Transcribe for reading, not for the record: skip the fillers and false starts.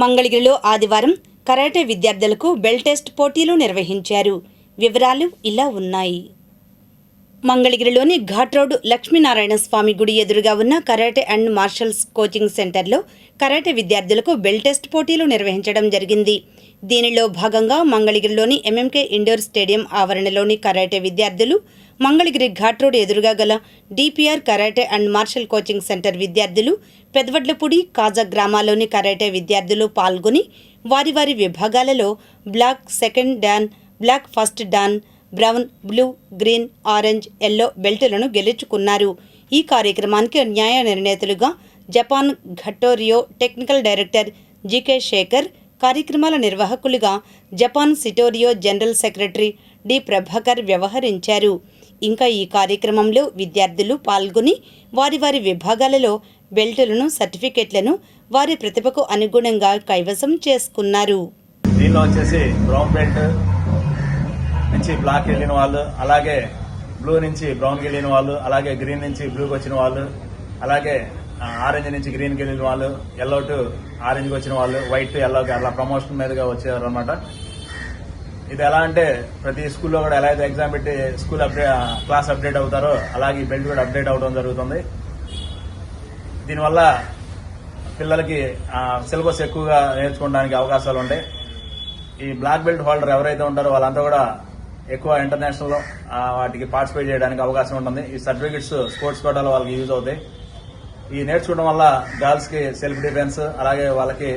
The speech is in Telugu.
మంగళగిరిలో ఆదివారం కరాటే విద్యార్థులకు బెల్ట్ టెస్ట్ పోటీలు నిర్వహించారు. వివరాలు ఇలా ఉన్నాయి. మంగళగిరిలోని ఘాట్ రోడ్ లక్ష్మీనారాయణ స్వామి గుడి ఎదురుగా ఉన్న కరాటే అండ్ మార్షల్స్ కోచింగ్ సెంటర్లో కరాటే విద్యార్థులకు బెల్ట్ టెస్ట్ పోటీలు నిర్వహించడం జరిగింది. దీనిలో భాగంగా మంగళగిరిలోని ఎంఎంకే ఇండోర్ స్టేడియం ఆవరణలోని కరాటే విద్యార్థులు, మంగళగిరి ఘాట్ రోడ్ ఎదురుగా గల DPR karate and martial coaching centre విద్యార్థులు, పెదవడ్లపూడి, కాజా గ్రామాల్లోని కరాటే విద్యార్థులు పాల్గొని వారి వారి విభాగాలలో black second dan, black first dan, brown, blue, green, orange, yellow బెల్టులను గెలుచుకున్నారు. ఈ కార్యక్రమానికి న్యాయ నిర్ణేతలుగా జపాన్ ఘట్టోరియో టెక్నికల్ డైరెక్టర్ జీకే శేఖర్, కార్యక్రమాల నిర్వాహకులుగా జపాన్ సిటోరియో జనరల్ సెక్రటరీ డి ప్రభాకర్ వ్యవహరించారు. ఇంకా ఈ కార్యక్రమంలో విద్యార్థులు పాల్గొని వారి వారి విభాగాలలో బెల్టులను, సర్టిఫికెట్లను వారి ప్రతిభకు అనుగుణంగా కైవసం చేసుకున్నారు. దీనిలో వచ్చేసి బ్రౌన్ బెల్ట్ నుంచి బ్లాక్ వెళ్ళిన వాళ్ళు, అలాగే బ్లూ నుంచి బ్రౌన్కి వెళ్ళిన వాళ్ళు, అలాగే గ్రీన్ నుంచి బ్లూకి వచ్చిన వాళ్ళు, అలాగే ఆరెంజ్ నుంచి గ్రీన్కి వెళ్ళిన వాళ్ళు, ఎల్లో టు ఆరెంజ్కి వచ్చిన వాళ్ళు, వైట్ టు ఎల్లోకి అలా ప్రమోషన్ మీదుగా వచ్చారు అనమాట. ఇది ఎలా అంటే ప్రతి స్కూల్లో కూడా ఎలా అయితే ఎగ్జామ్ పెట్టి స్కూల్ క్లాస్ అప్డేట్ అవుతారో అలాగే ఈ బెల్ట్ కూడా అప్డేట్ అవడం జరుగుతుంది. దీనివల్ల పిల్లలకి సిలబస్ ఎక్కువగా నేర్చుకోవడానికి అవకాశాలు ఉంటాయి. ఈ బ్లాక్ బెల్ట్ హోల్డర్ ఎవరైతే ఉంటారో వాళ్ళంతా కూడా ఎక్కువ ఇంటర్నేషనల్ వాటికి పార్టిసిపేట్ చేయడానికి అవకాశం ఉంటుంది. ఈ సర్టిఫికెట్స్ స్పోర్ట్స్ కోటాలో వాళ్ళకి యూజ్ అవుతాయి. ఈ నేర్చుకోవడం వల్ల గర్ల్స్ కి సెల్ఫ్ డిఫెన్స్, అలాగే వాళ్ళకి